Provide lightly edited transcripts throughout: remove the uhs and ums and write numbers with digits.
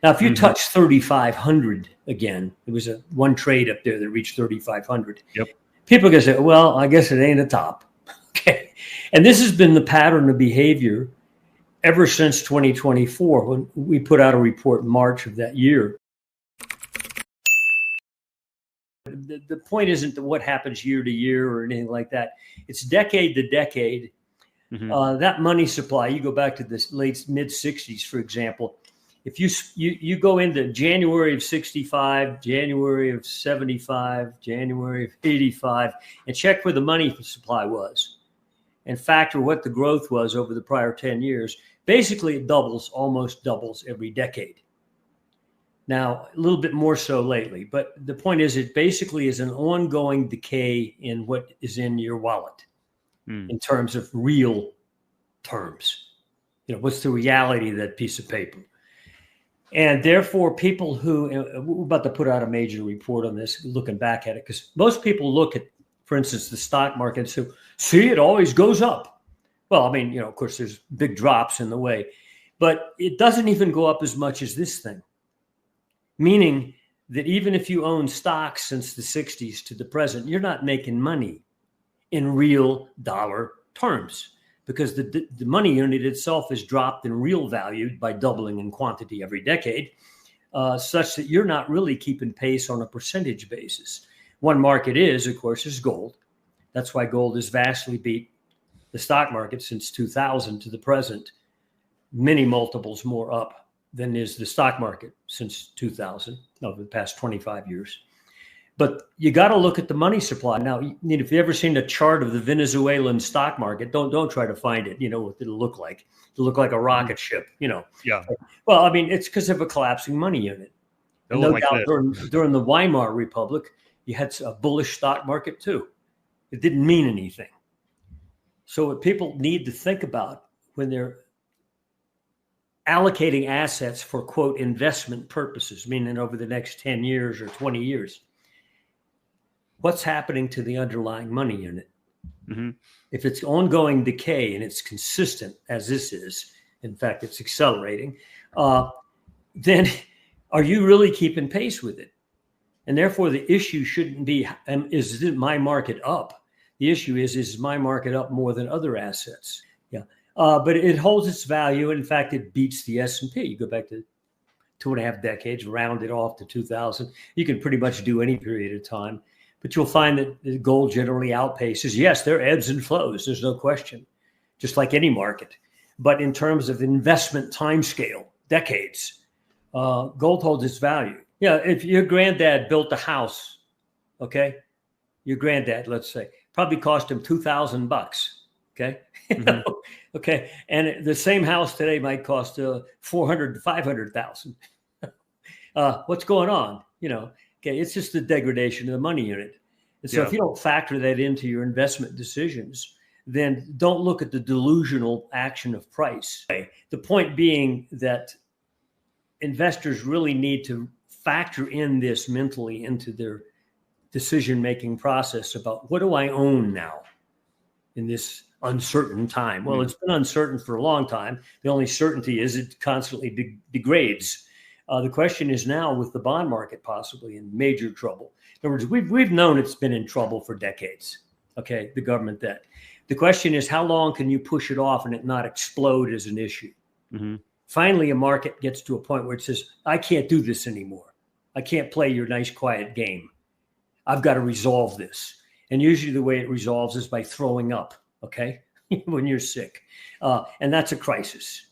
Now, if you touch 3,500 again, there was one trade up there that reached 3,500. Yep. People are going to say, well, I guess it ain't a top. Okay. And this has been the pattern of behavior ever since 2024, when we put out a report in March of that year. The point isn't that what happens year to year or anything like that. It's decade to decade. That money supply, you go back to the mid 60s, for example. If you go into January of 65, January of 75, January of 85, and check where the money supply was and factor what the growth was over the prior 10 years, basically it almost doubles every decade. Now, a little bit more so lately, but the point is it basically is an ongoing decay in what is in your wallet in terms of real terms. What's the reality of that piece of paper? And therefore, people we're about to put out a major report on this, looking back at it, because most people look at, for instance, the stock market and say, see, it always goes up. Well, I mean, of course, there's big drops in the way, but it doesn't even go up as much as this thing. Meaning that even if you own stocks since the 60s to the present, you're not making money in real dollar terms because the money unit itself is dropped in real value by doubling in quantity every decade, such that you're not really keeping pace on a percentage basis. One market of course, is gold. That's why gold has vastly beat the stock market since 2000 to the present, many multiples more up than is the stock market since 2000, over the past 25 years. But you got to look at the money supply. Now, if you've ever seen a chart of the Venezuelan stock market, don't try to find it. What it'll look like. It'll look like a rocket ship, Yeah. Well, I mean, it's because of a collapsing money unit. No doubt during the Weimar Republic, you had a bullish stock market too. It didn't mean anything. So what people need to think about when they're allocating assets for, quote, investment purposes, meaning over the next 10 years or 20 years, what's happening to the underlying money unit? If it's ongoing decay and it's consistent, as this is, in fact, it's accelerating, then are you really keeping pace with it? And therefore, the issue shouldn't be, is my market up? The issue is my market up more than other assets? Yeah. But it holds its value. In fact, it beats the S&P. You go back to 2.5 decades, round it off to 2000. You can pretty much do any period of time. But you'll find that gold generally outpaces. Yes, there are ebbs and flows. There's no question, just like any market. But in terms of investment timescale, decades, gold holds its value. If your granddad built a house, okay, your granddad, let's say, probably cost him $2,000. Okay. Okay. And the same house today might cost $400,000 to $500,000. What's going on? Okay. It's just the degradation of the money unit. And so if you don't factor that into your investment decisions, then don't look at the delusional action of price. The point being that investors really need to factor in this mentally into their decision-making process about what do I own now in this uncertain time. Well, it's been uncertain for a long time. The only certainty is it constantly degrades. The question is now with the bond market possibly in major trouble. In other words, we've known it's been in trouble for decades. Okay, the government debt. The question is how long can you push it off and it not explode as an issue? Finally, a market gets to a point where it says, I can't do this anymore. I can't play your nice, quiet game. I've got to resolve this. And usually the way it resolves is by throwing up. Okay, when you're sick. And that's a crisis.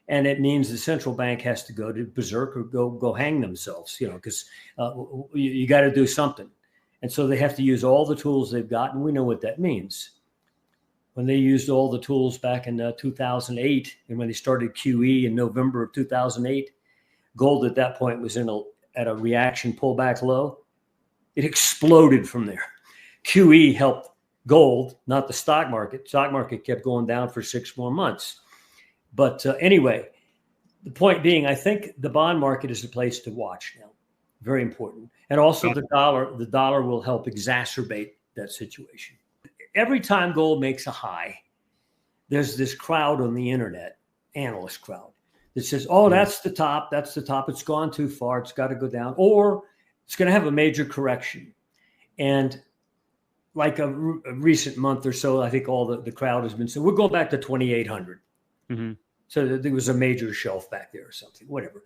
And it means the central bank has to go to berserk or go hang themselves, because you got to do something. And so they have to use all the tools they've got. And we know what that means. When they used all the tools back in 2008, and when they started QE in November of 2008, gold at that point was at a reaction pullback low. It exploded from there. QE helped gold, not the stock market. Stock market kept going down for 6 more months. But anyway, the point being, I think the bond market is a place to watch now. Very important. And also the dollar will help exacerbate that situation. Every time gold makes a high, there's this crowd on the internet, analyst crowd, that says, oh, that's the top. That's the top. It's gone too far. It's got to go down, or it's going to have a major correction. And like a recent month or so, I think all the crowd has been saying, we're going back to 2,800. Mm-hmm. So there was a major shelf back there or something, whatever.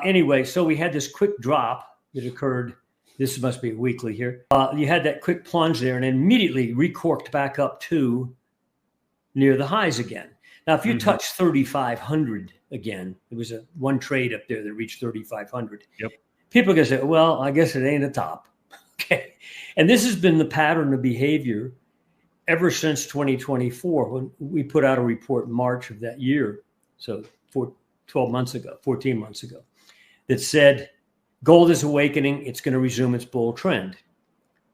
Anyway, so we had this quick drop that occurred. This must be weekly here. You had that quick plunge there and immediately recorked back up to near the highs again. Now, if you touch 3,500 again, there was one trade up there that reached 3,500. Yep. People are going to say, well, I guess it ain't a top. Okay. And this has been the pattern of behavior ever since 2024, when we put out a report in March of that year. So 14 months ago, that said, gold is awakening. It's going to resume its bull trend.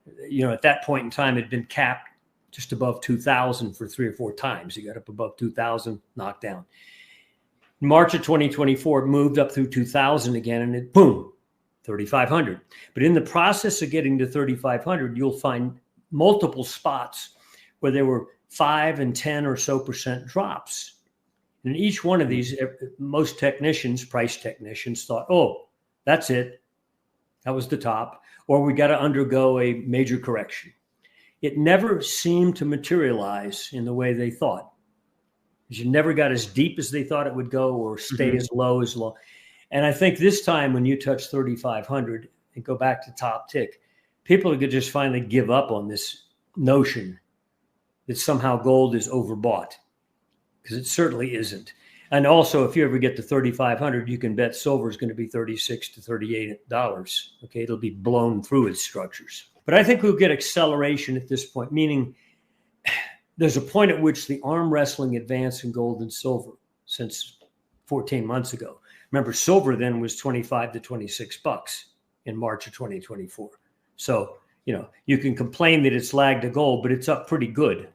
At that point in time, it had been capped just above 2,000 for 3 or 4 times. It got up above 2,000, knocked down. In March of 2024, it moved up through 2,000 again, and it, boom, 3,500. But in the process of getting to 3,500, you'll find multiple spots where there were 5 and 10 or so % drops. And each one of these, most price technicians thought, oh, that's it. That was the top. Or we got to undergo a major correction. It never seemed to materialize in the way they thought. You never got as deep as they thought it would go or stay as low as low. And I think this time when you touch 3,500 and go back to top tick, people could just finally give up on this notion that somehow gold is overbought, because it certainly isn't. And also, if you ever get to 3,500, you can bet silver is going to be $36 to $38. Okay, it'll be blown through its structures. But I think we'll get acceleration at this point, meaning there's a point at which the arm wrestling advance in gold and silver since 14 months ago. Remember, silver then was $25 to $26 in March of 2024. So, you can complain that it's lagged to gold, but it's up pretty good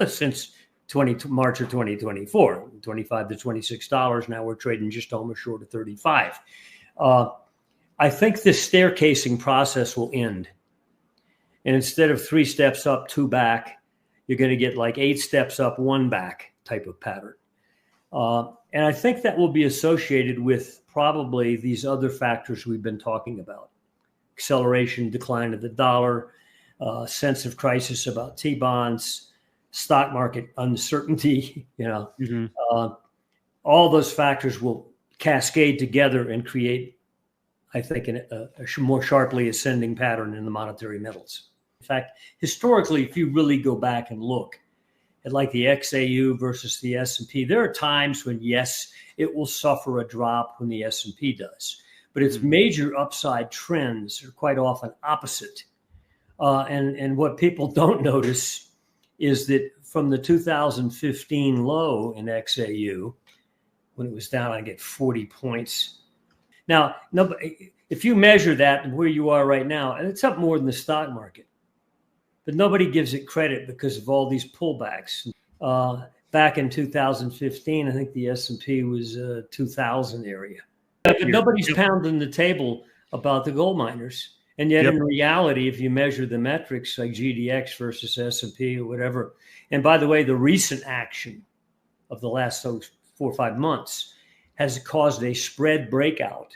since March of 2024, $25 to $26. Now we're trading just almost short of 35. I think this staircasing process will end. And instead of 3 steps up, 2 back, you're going to get like 8 steps up, 1 back type of pattern. And I think that will be associated with probably these other factors we've been talking about. Acceleration, decline of the dollar, sense of crisis about T-bonds, stock market uncertainty, all those factors will cascade together and create, I think, a more sharply ascending pattern in the monetary metals. In fact, historically, if you really go back and look at like the XAU versus the S&P, there are times when, yes, it will suffer a drop when the S&P does, but its major upside trends are quite often opposite. And what people don't notice is that from the 2015 low in XAU, when it was down, I get 40 points. Now, if you measure that and where you are right now, and it's up more than the stock market, but nobody gives it credit because of all these pullbacks. Back in 2015, I think the S&P was 2,000 area. But nobody's pounding the table about the gold miners. And yet in reality, if you measure the metrics like GDX versus S&P or whatever, and by the way, the recent action of the last 4 or 5 months has caused a spread breakout,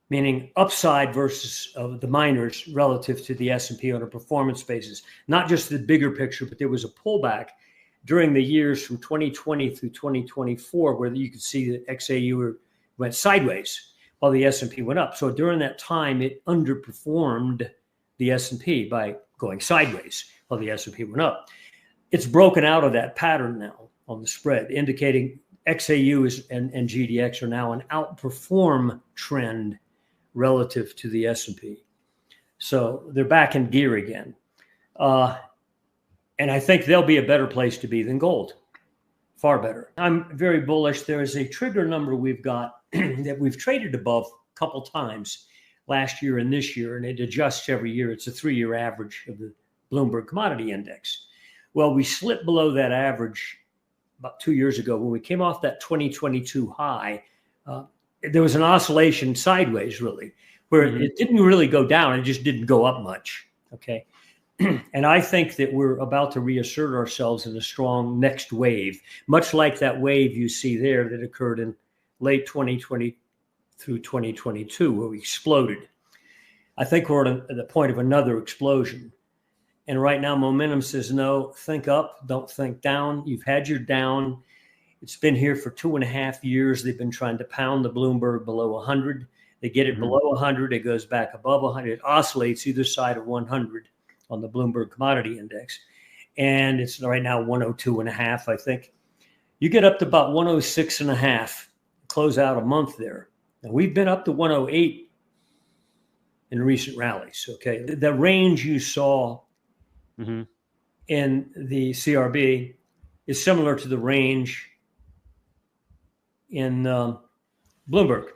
meaning upside versus the miners relative to the S&P on a performance basis, not just the bigger picture, but there was a pullback during the years from 2020 through 2024, where you could see that XAU went sideways while the S&P went up. So during that time, it underperformed the S&P by going sideways while the S&P went up. It's broken out of that pattern now on the spread, indicating XAU and GDX are now an outperform trend relative to the S&P. So they're back in gear again. And I think they'll be a better place to be than gold. Far better. I'm very bullish. There is a trigger number we've got that we've traded above a couple times last year and this year, and it adjusts every year. It's a 3-year average of the Bloomberg Commodity Index. Well, we slipped below that average about 2 years ago when we came off that 2022 high. There was an oscillation sideways, really, where it didn't really go down. It just didn't go up much. Okay. And I think that we're about to reassert ourselves in a strong next wave, much like that wave you see there that occurred in late 2020 through 2022, where we exploded. I think we're at the point of another explosion. And right now, momentum says, no, think up, don't think down. You've had your down. It's been here for 2.5 years. They've been trying to pound the Bloomberg below 100. They get it below 100. It goes back above 100. It oscillates either side of 100 on the Bloomberg Commodity Index. And it's right now 102.5, I think. You get up to about 106.5, close out a month there. And we've been up to 108 in recent rallies. Okay. The range you saw in the CRB is similar to the range in Bloomberg.